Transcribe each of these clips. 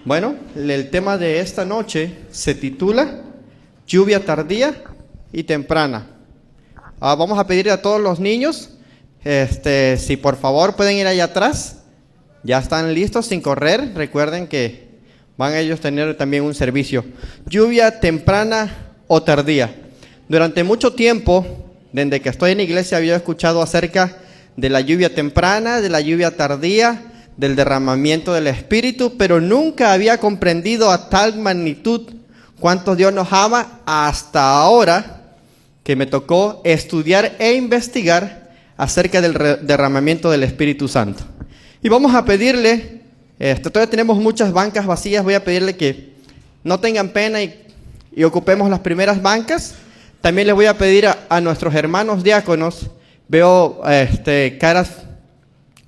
Bueno, el tema de esta noche se titula Lluvia tardía y temprana. Vamos a pedirle a todos los niños, si por favor pueden ir allá atrás. Ya están listos sin correr. Recuerden que van a ellos tener también un servicio. Lluvia temprana o tardía. Durante mucho tiempo, desde que estoy en la iglesia, había escuchado acerca de la lluvia temprana, de la lluvia tardía, del derramamiento del Espíritu, pero nunca había comprendido a tal magnitud cuánto Dios nos ama hasta ahora que me tocó estudiar e investigar acerca del derramamiento del Espíritu Santo. Y vamos a pedirle, todavía tenemos muchas bancas vacías, voy a pedirle que no tengan pena y ocupemos las primeras bancas. También les voy a pedir a nuestros hermanos diáconos, veo caras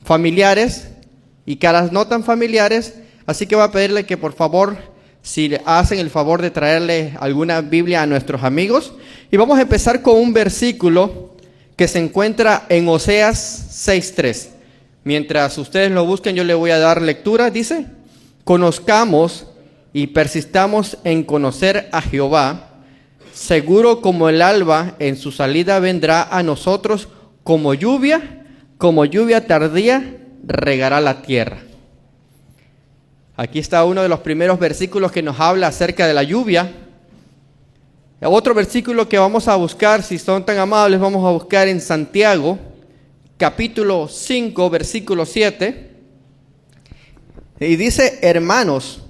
familiares y caras no tan familiares, así que voy a pedirle que por favor, si le hacen el favor de traerle alguna Biblia a nuestros amigos. Y vamos a empezar con un versículo que se encuentra en Oseas 6:3. Mientras ustedes lo busquen, yo le voy a dar lectura. Dice: conozcamos y persistamos en conocer a Jehová. Seguro como el alba en su salida vendrá a nosotros, como lluvia tardía regará la tierra. Aquí está uno de los primeros versículos que nos habla acerca de la lluvia. Otro versículo que vamos a buscar, si son tan amables, vamos a buscar en Santiago, capítulo 5, versículo 7. Y dice: hermanos,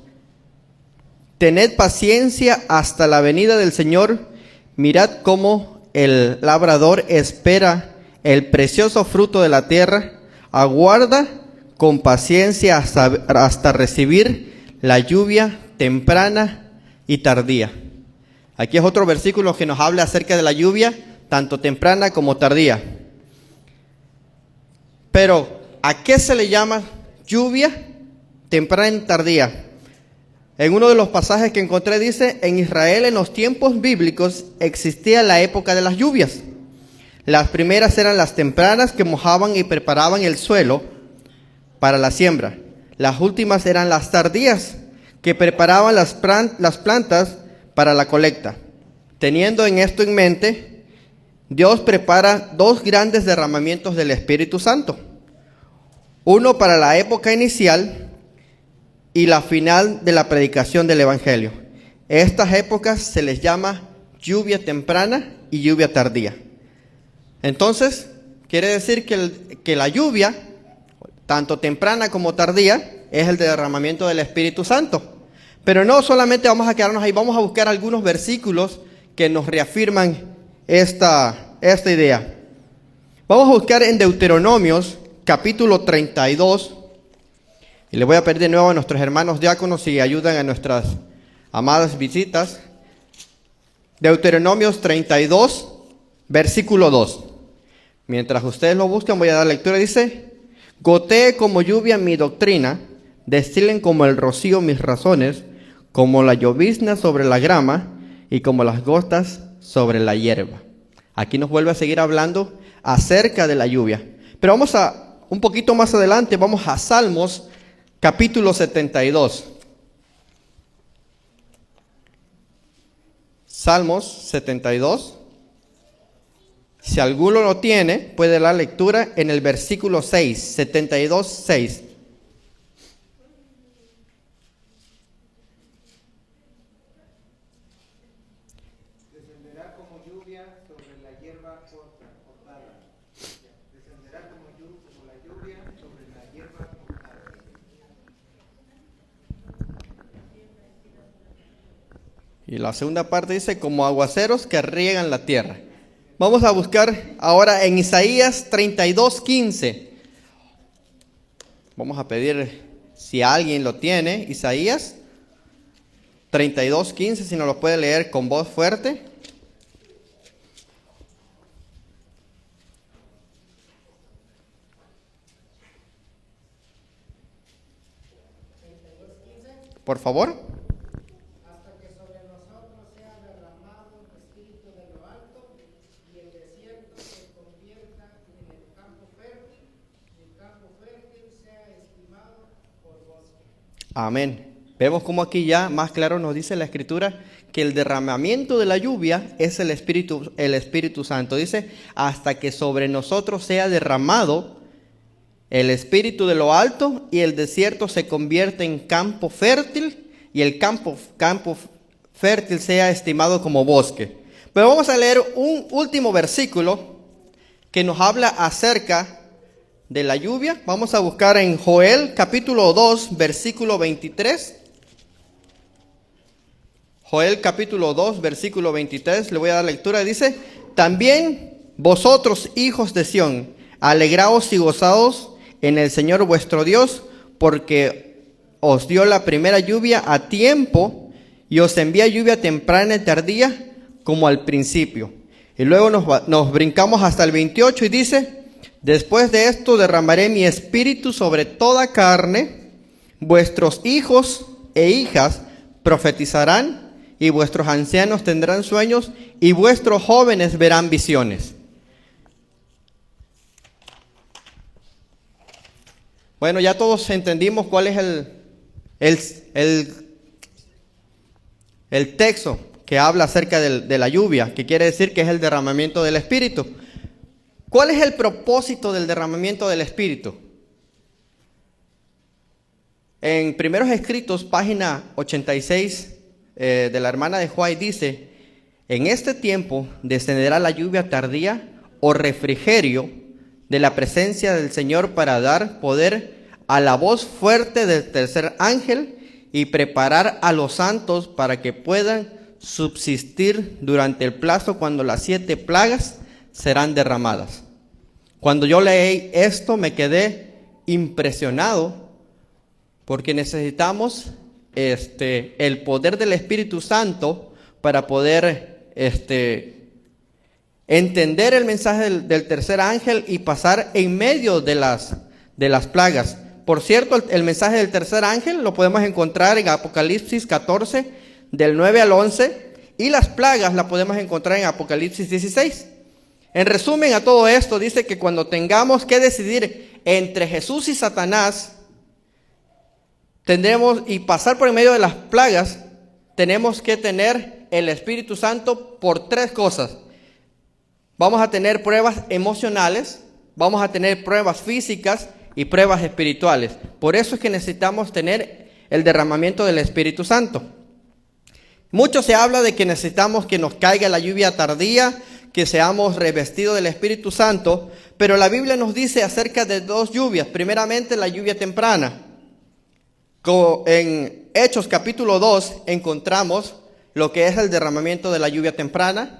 tened paciencia hasta la venida del Señor. Mirad cómo el labrador espera el precioso fruto de la tierra. Aguarda con paciencia hasta recibir la lluvia temprana y tardía. Aquí es otro versículo que nos habla acerca de la lluvia, tanto temprana como tardía. Pero, ¿a qué se le llama lluvia temprana y tardía? En uno de los pasajes que encontré dice: en Israel en los tiempos bíblicos existía la época de las lluvias. Las primeras eran las tempranas, que mojaban y preparaban el suelo para la siembra. Las últimas eran las tardías, que preparaban las plantas para la colecta. Teniendo en esto en mente, Dios prepara dos grandes derramamientos del Espíritu Santo. Uno para la época inicial y la final de la predicación del Evangelio. Estas épocas se les llama lluvia temprana y lluvia tardía. Entonces, quiere decir que la lluvia, tanto temprana como tardía, es el derramamiento del Espíritu Santo. Pero no solamente vamos a quedarnos ahí, vamos a buscar algunos versículos que nos reafirman esta idea. Vamos a buscar en Deuteronomios, capítulo 32, y le voy a pedir de nuevo a nuestros hermanos diáconos si ayudan a nuestras amadas visitas. Deuteronomios 32, versículo 2. Mientras ustedes lo buscan, voy a dar lectura. Dice: gotee como lluvia mi doctrina, destilen como el rocío mis razones, como la llovizna sobre la grama y como las gotas sobre la hierba. Aquí nos vuelve a seguir hablando acerca de la lluvia. Pero vamos un poquito más adelante, vamos a Salmos, capítulo 72. Salmos 72. Si alguno lo tiene, puede dar lectura en el versículo 6, 72, 6. Descenderá como lluvia sobre la hierba cortada. Descenderá como la lluvia sobre la hierba cortada. Y la segunda parte dice: como aguaceros que riegan la tierra. Vamos a buscar ahora en Isaías 32, 15. Vamos a pedir, si alguien lo tiene, Isaías 32, 15, si nos lo puede leer con voz fuerte. Por favor. Hasta que sobre nosotros sea derramado el espíritu de lo alto y el desierto se convierta en el campo fértil y el campo fértil sea estimado por bosque. Amén. Vemos como aquí ya más claro nos dice la Escritura que el derramamiento de la lluvia es el Espíritu Santo. Dice, hasta que sobre nosotros sea derramado el Espíritu de lo alto y el desierto se convierte en campo fértil y el campo fértil sea estimado como bosque. Pero vamos a leer un último versículo que nos habla acerca de la lluvia. Vamos a buscar en Joel capítulo 2, versículo 23. Joel capítulo 2, versículo 23, le voy a dar lectura. Dice, también vosotros, hijos de Sión, alegraos y gozaos en el Señor vuestro Dios, porque os dio la primera lluvia a tiempo y os envía lluvia temprana y tardía como al principio. Y luego nos brincamos hasta el 28 y dice, después de esto derramaré mi espíritu sobre toda carne, vuestros hijos e hijas profetizarán, y vuestros ancianos tendrán sueños, y vuestros jóvenes verán visiones. Bueno, ya todos entendimos cuál es el texto que habla acerca de la lluvia, que quiere decir que es el derramamiento del Espíritu. ¿Cuál es el propósito del derramamiento del Espíritu? En Primeros Escritos, página 86, de la hermana de White dice, en este tiempo descenderá la lluvia tardía o refrigerio de la presencia del Señor para dar poder a la voz fuerte del tercer ángel y preparar a los santos para que puedan subsistir durante el plazo cuando las 7 plagas serán derramadas. Cuando yo leí esto me quedé impresionado porque necesitamos el poder del Espíritu Santo para poder entender el mensaje del tercer ángel y pasar en medio de las plagas. Por cierto, el mensaje del tercer ángel lo podemos encontrar en Apocalipsis 14, del 9 al 11, y las plagas las podemos encontrar en Apocalipsis 16. En resumen a todo esto, dice que cuando tengamos que decidir entre Jesús y Satanás, tendremos y pasar por en medio de las plagas, tenemos que tener el Espíritu Santo por 3 cosas. Vamos a tener pruebas emocionales, vamos a tener pruebas físicas y pruebas espirituales. Por eso es que necesitamos tener el derramamiento del Espíritu Santo. Mucho se habla de que necesitamos que nos caiga la lluvia tardía, que seamos revestidos del Espíritu Santo, pero la Biblia nos dice acerca de 2 lluvias. Primeramente, la lluvia temprana. En Hechos capítulo 2 encontramos lo que es el derramamiento de la lluvia temprana.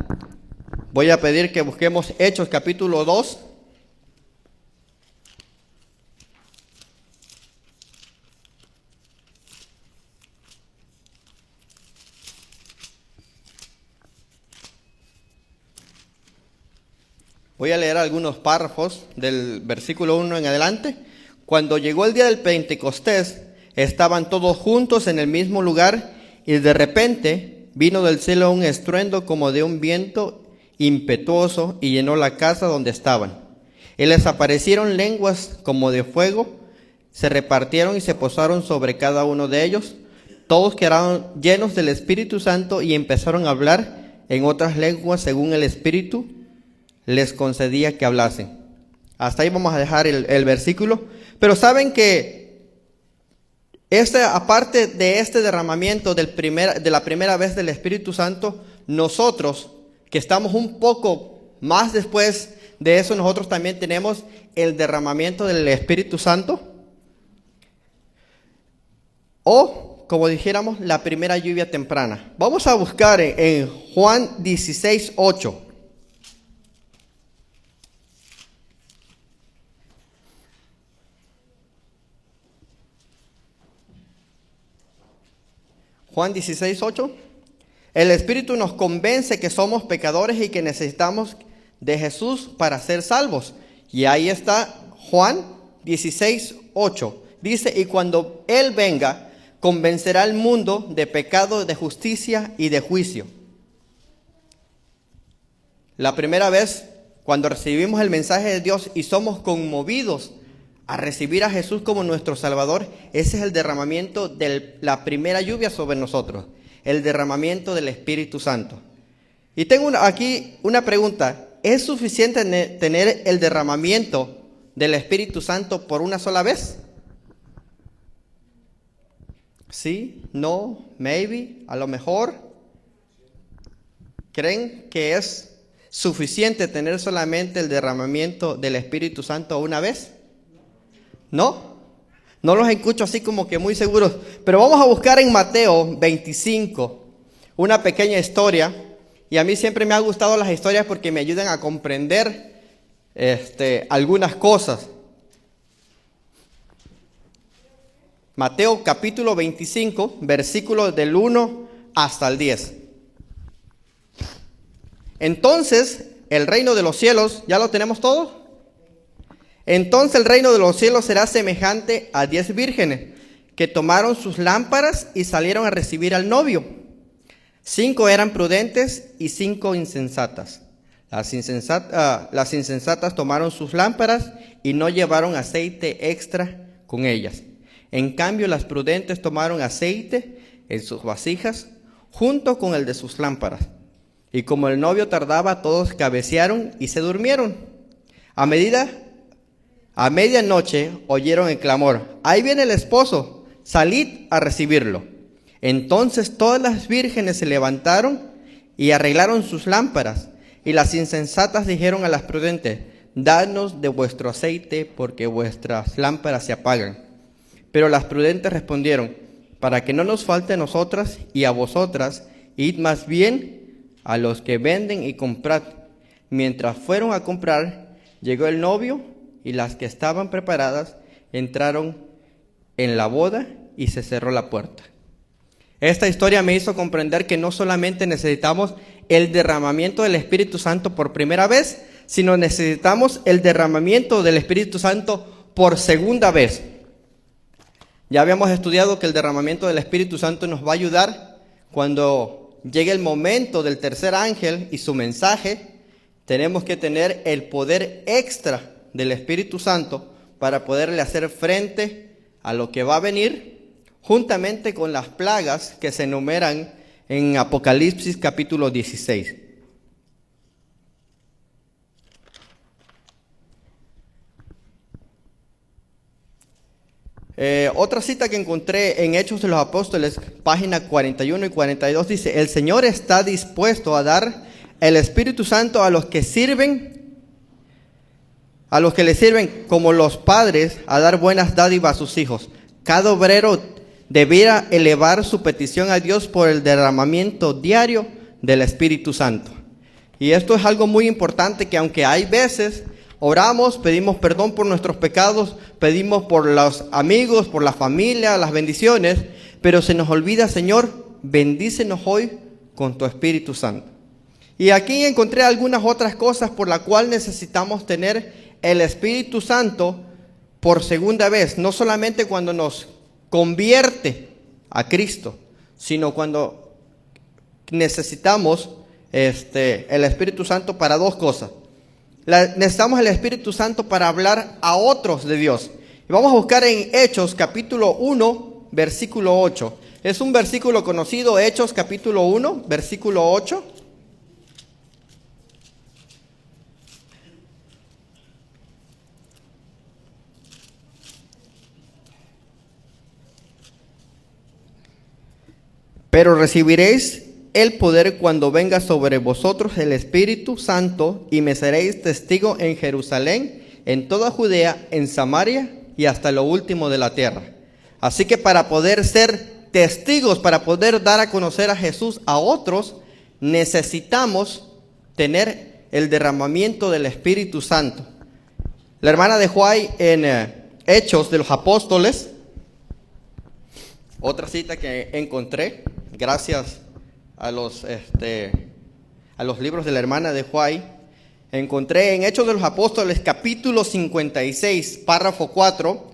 Voy a pedir que busquemos Hechos capítulo 2. Voy a leer algunos párrafos del versículo 1 en adelante. Cuando llegó el día del Pentecostés, estaban todos juntos en el mismo lugar y de repente vino del cielo un estruendo como de un viento impetuoso y llenó la casa donde estaban. Y les aparecieron lenguas como de fuego, se repartieron y se posaron sobre cada uno de ellos. Todos quedaron llenos del Espíritu Santo y empezaron a hablar en otras lenguas según el Espíritu les concedía que hablasen. Hasta ahí vamos a dejar el versículo. Pero saben que aparte de este derramamiento de la primera vez del Espíritu Santo, nosotros que estamos un poco más después de eso, nosotros también tenemos el derramamiento del Espíritu Santo, o como dijéramos, la primera lluvia temprana. Vamos a buscar en Juan 16, 8. Juan 16, 8. El Espíritu nos convence que somos pecadores y que necesitamos de Jesús para ser salvos. Y ahí está Juan 16, 8. Dice, y cuando Él venga, convencerá al mundo de pecado, de justicia y de juicio. La primera vez, cuando recibimos el mensaje de Dios y somos conmovidos a recibir a Jesús como nuestro Salvador, ese es el derramamiento de la primera lluvia sobre nosotros, el derramamiento del Espíritu Santo. Y tengo aquí una pregunta: ¿es suficiente tener el derramamiento del Espíritu Santo por una sola vez? Sí, no, maybe, a lo mejor. ¿Creen que es suficiente tener solamente el derramamiento del Espíritu Santo una vez? ¿No? No los escucho así como que muy seguros. Pero vamos a buscar en Mateo 25 una pequeña historia. Y a mí siempre me han gustado las historias porque me ayudan a comprender algunas cosas. Mateo capítulo 25, versículos del 1 hasta el 10. Entonces, el reino de los cielos, ¿ya lo tenemos todo? Entonces el reino de los cielos será semejante a 10 vírgenes que tomaron sus lámparas y salieron a recibir al novio. 5 eran prudentes y 5 insensatas. Las insensatas tomaron sus lámparas y no llevaron aceite extra con ellas. En cambio, las prudentes tomaron aceite en sus vasijas junto con el de sus lámparas. Y como el novio tardaba, todos cabecearon y se durmieron. A medianoche oyeron el clamor: ahí viene el esposo, salid a recibirlo. Entonces todas las vírgenes se levantaron y arreglaron sus lámparas. Y las insensatas dijeron a las prudentes: dadnos de vuestro aceite, porque vuestras lámparas se apagan. Pero las prudentes respondieron: para que no nos falte a nosotras y a vosotras, id más bien a los que venden y comprad. Mientras fueron a comprar, llegó el novio, y las que estaban preparadas entraron en la boda y se cerró la puerta. Esta historia me hizo comprender que no solamente necesitamos el derramamiento del Espíritu Santo por primera vez, sino necesitamos el derramamiento del Espíritu Santo por segunda vez. Ya habíamos estudiado que el derramamiento del Espíritu Santo nos va a ayudar cuando llegue el momento del tercer ángel y su mensaje. Tenemos que tener el poder extra del Espíritu Santo para poderle hacer frente a lo que va a venir, juntamente con las plagas que se enumeran en Apocalipsis capítulo 16. Otra cita que encontré en Hechos de los Apóstoles, página 41 y 42, dice: el Señor está dispuesto a dar el Espíritu Santo a los que le sirven como los padres a dar buenas dádivas a sus hijos. Cada obrero debiera elevar su petición a Dios por el derramamiento diario del Espíritu Santo. Y esto es algo muy importante, que aunque hay veces oramos, pedimos perdón por nuestros pecados, pedimos por los amigos, por la familia, las bendiciones, pero se nos olvida: Señor, bendícenos hoy con tu Espíritu Santo. Y aquí encontré algunas otras cosas por las cuales necesitamos tener el Espíritu Santo por segunda vez, no solamente cuando nos convierte a Cristo, sino cuando necesitamos el Espíritu Santo para dos cosas. Necesitamos el Espíritu Santo para hablar a otros de Dios. Y vamos a buscar en Hechos capítulo 1, versículo 8. Es un versículo conocido, Hechos capítulo 1, versículo 8. Pero recibiréis el poder cuando venga sobre vosotros el Espíritu Santo, y me seréis testigo en Jerusalén, en toda Judea, en Samaria y hasta lo último de la tierra. Así que para poder ser testigos, para poder dar a conocer a Jesús a otros, necesitamos tener el derramamiento del Espíritu Santo. La hermana de Huay en Hechos de los Apóstoles, otra cita que encontré, gracias a los libros de la hermana de Huay, encontré en Hechos de los Apóstoles capítulo 56, párrafo 4,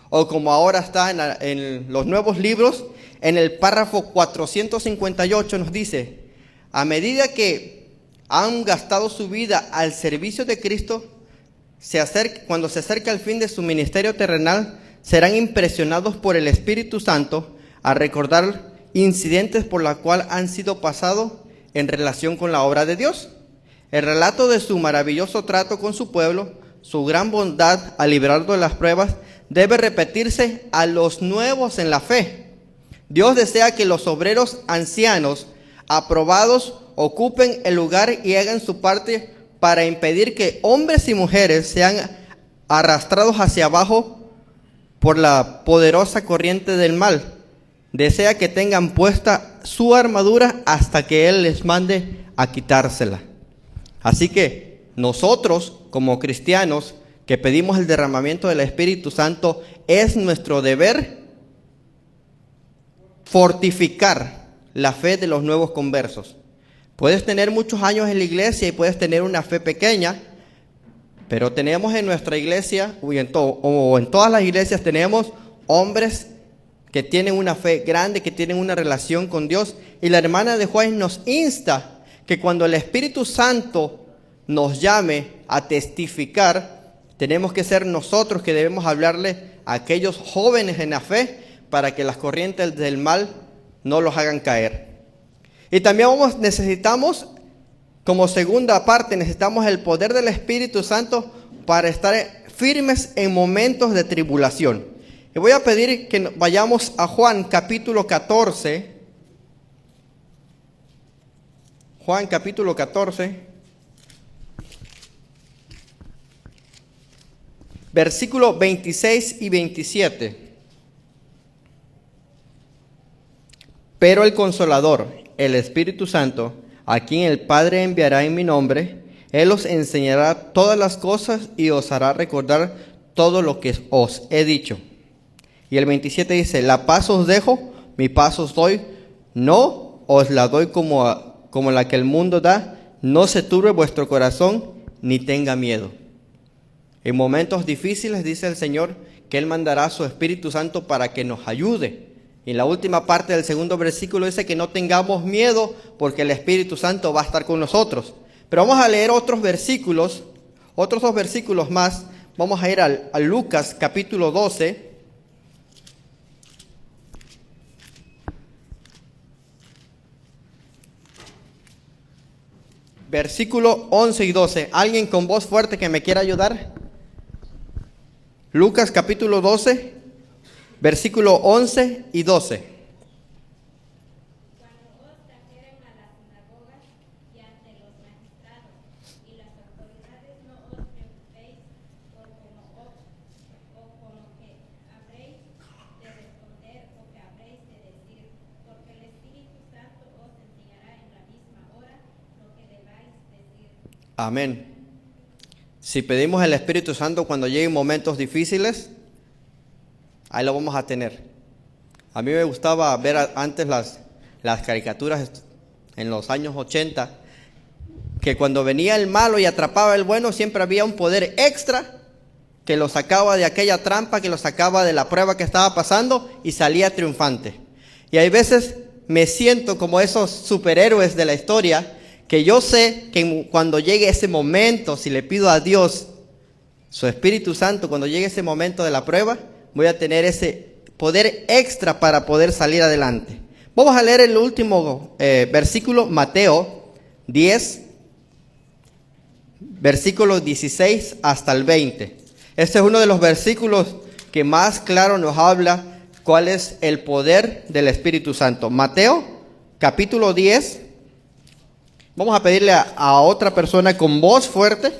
o como ahora está en los nuevos libros, en el párrafo 458 nos dice: a medida que han gastado su vida al servicio de Cristo, cuando se acerca el fin de su ministerio terrenal, serán impresionados por el Espíritu Santo a recordar incidentes por los cuales han sido pasados en relación con la obra de Dios. El relato de su maravilloso trato con su pueblo, su gran bondad al librarlo de las pruebas, debe repetirse a los nuevos en la fe. Dios desea que los obreros ancianos aprobados ocupen el lugar y hagan su parte para impedir que hombres y mujeres sean arrastrados hacia abajo por la poderosa corriente del mal. Desea que tengan puesta su armadura hasta que Él les mande a quitársela. Así que nosotros, como cristianos, que pedimos el derramamiento del Espíritu Santo, es nuestro deber fortificar la fe de los nuevos conversos. Puedes tener muchos años en la iglesia y puedes tener una fe pequeña, pero tenemos en nuestra iglesia, o en todas las iglesias, tenemos hombres que tienen una fe grande, que tienen una relación con Dios. Y la hermana de Juárez nos insta que cuando el Espíritu Santo nos llame a testificar, tenemos que ser nosotros que debemos hablarle a aquellos jóvenes en la fe para que las corrientes del mal no los hagan caer. Y también necesitamos, como segunda parte, necesitamos el poder del Espíritu Santo para estar firmes en momentos de tribulación. Y voy a pedir que vayamos a Juan capítulo 14. Juan capítulo 14. Versículos 26 y 27. Pero el Consolador, el Espíritu Santo, a quien el Padre enviará en mi nombre, Él os enseñará todas las cosas y os hará recordar todo lo que os he dicho. Y el 27 dice, la paz os dejo, mi paz os doy, no os la doy como la que el mundo da, no se turbe vuestro corazón, ni tenga miedo. En momentos difíciles dice el Señor que Él mandará a su Espíritu Santo para que nos ayude. Y en la última parte del segundo versículo dice que no tengamos miedo porque el Espíritu Santo va a estar con nosotros. Pero vamos a leer otros versículos, otros 2 versículos más. Vamos a ir a Lucas capítulo 12. Versículo 11 y 12. ¿Alguien con voz fuerte que me quiera ayudar? Lucas capítulo 12, versículo 11 y 12. Cuando os trajeren a las sinagogas y ante los magistrados y las autoridades, no os preocupéis por como que habréis de responder o que habréis de decir, porque el Espíritu Santo os enseñará en la misma hora lo que debáis decir. Amén. Si pedimos el Espíritu Santo cuando lleguen momentos difíciles, ahí lo vamos a tener. A mí me gustaba ver antes las caricaturas en los años 80, que cuando venía el malo y atrapaba el bueno, siempre había un poder extra que lo sacaba de aquella trampa, que lo sacaba de la prueba que estaba pasando y salía triunfante. Y hay veces me siento como esos superhéroes de la historia, que yo sé que cuando llegue ese momento, si le pido a Dios, su Espíritu Santo, cuando llegue ese momento de la prueba, voy a tener ese poder extra para poder salir adelante. Vamos a leer el último versículo, Mateo 10, versículos 16 hasta el 20. Este es uno de los versículos que más claro nos habla cuál es el poder del Espíritu Santo. Mateo capítulo 10. Vamos a pedirle a otra persona con voz fuerte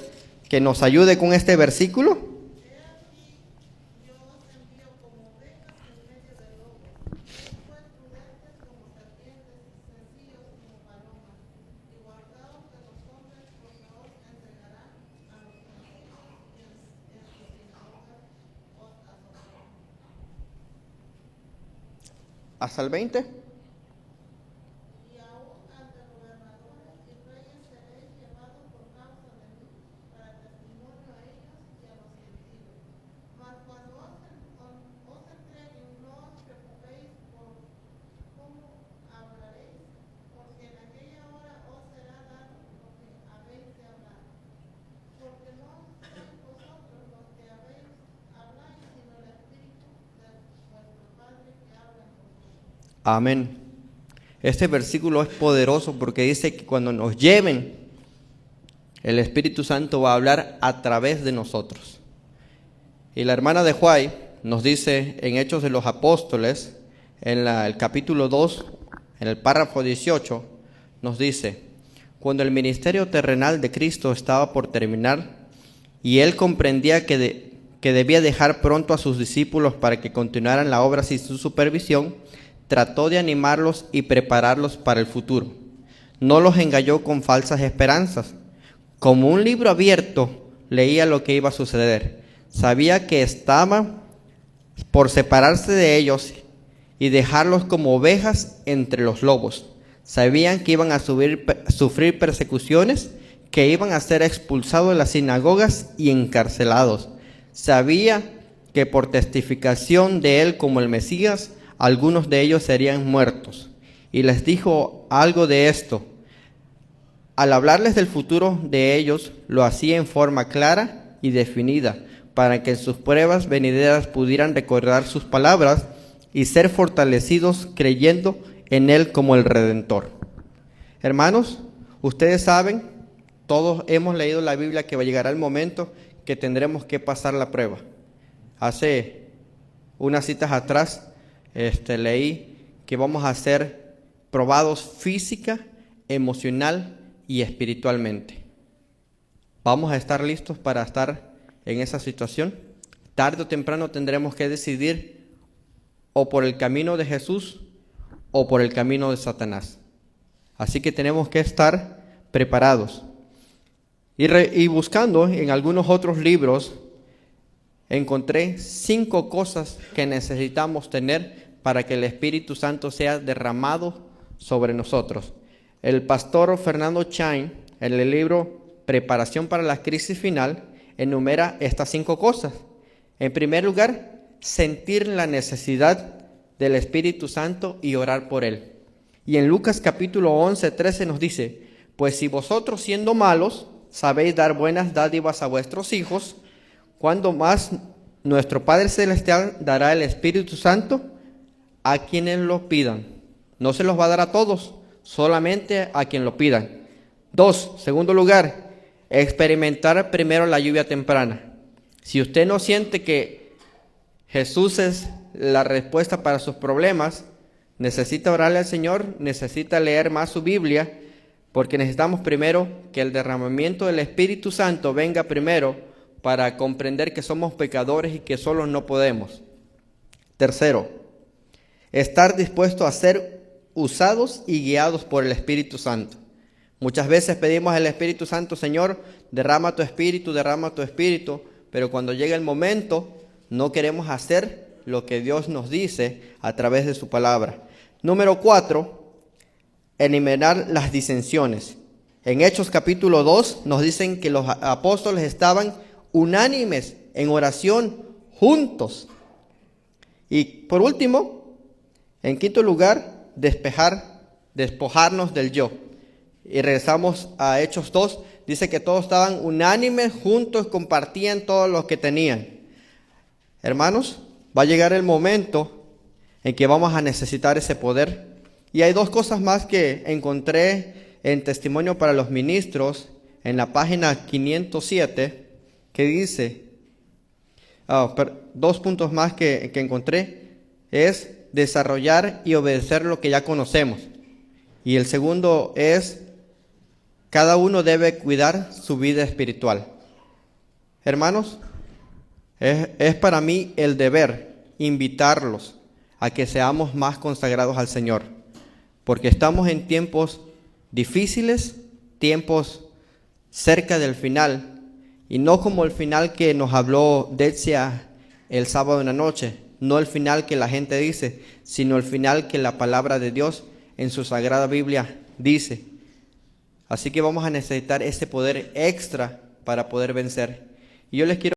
que nos ayude con este versículo. Hasta el 20. Amén. Este versículo es poderoso porque dice que cuando nos lleven, el Espíritu Santo va a hablar a través de nosotros. Y la hermana de Huay nos dice en Hechos de los Apóstoles, en el capítulo 2, en el párrafo 18, nos dice: cuando el ministerio terrenal de Cristo estaba por terminar y él comprendía que debía dejar pronto a sus discípulos para que continuaran la obra sin su supervisión, trató de animarlos y prepararlos para el futuro. No los engañó con falsas esperanzas. Como un libro abierto, leía lo que iba a suceder. Sabía que estaba por separarse de ellos y dejarlos como ovejas entre los lobos. Sabían que iban a sufrir persecuciones, que iban a ser expulsados de las sinagogas y encarcelados. Sabía que por testificación de él como el Mesías, algunos de ellos serían muertos. Y les dijo algo de esto. Al hablarles del futuro de ellos, lo hacía en forma clara y definida, para que en sus pruebas venideras pudieran recordar sus palabras y ser fortalecidos creyendo en él como el Redentor. Hermanos, ustedes saben, todos hemos leído la Biblia, que va a llegar el momento que tendremos que pasar la prueba. Hace unas citas atrás leí que vamos a ser probados física, emocional y espiritualmente. ¿Vamos a estar listos para estar en esa situación? Tarde o temprano tendremos que decidir o por el camino de Jesús o por el camino de Satanás. Así que tenemos que estar preparados. Y buscando en algunos otros libros, encontré 5 cosas que necesitamos tener para que el Espíritu Santo sea derramado sobre nosotros. El pastor Fernando Chain, en el libro Preparación para la Crisis Final, enumera estas 5 cosas. En primer lugar, sentir la necesidad del Espíritu Santo y orar por él. Y en Lucas capítulo 11, 13 nos dice: pues si vosotros, siendo malos, sabéis dar buenas dádivas a vuestros hijos, ¿cuándo más nuestro Padre Celestial dará el Espíritu Santo a quienes lo pidan? No se los va a dar a todos, solamente a quien lo pidan. 2, segundo lugar, experimentar primero la lluvia temprana. Si usted no siente que Jesús es la respuesta para sus problemas, necesita orarle al Señor, necesita leer más su Biblia, porque necesitamos primero que el derramamiento del Espíritu Santo venga primero para comprender que somos pecadores y que solos no podemos. Tercero, estar dispuesto a ser usados y guiados por el Espíritu Santo. Muchas veces pedimos al Espíritu Santo: Señor, derrama tu Espíritu, pero cuando llega el momento no queremos hacer lo que Dios nos dice a través de su palabra. Número 4, eliminar las disensiones. En Hechos capítulo 2 nos dicen que los apóstoles estaban unánimes en oración, juntos. Y por último, en quinto lugar, despojarnos del yo. Y regresamos a Hechos 2, dice que todos estaban unánimes, juntos, compartían todo lo que tenían. Hermanos, va a llegar el momento en que vamos a necesitar ese poder. Y hay 2 cosas más que encontré en Testimonio para los Ministros, en la página 507, que dice, 2 puntos más que encontré, es desarrollar y obedecer lo que ya conocemos. Y el segundo es, cada uno debe cuidar su vida espiritual. Hermanos, es para mí el deber invitarlos a que seamos más consagrados al Señor, porque estamos en tiempos difíciles, tiempos cerca del final, y no como el final que nos habló Detsia el sábado en la noche, no el final que la gente dice, sino el final que la palabra de Dios en su Sagrada Biblia dice. Así que vamos a necesitar ese poder extra para poder vencer. Y yo les quiero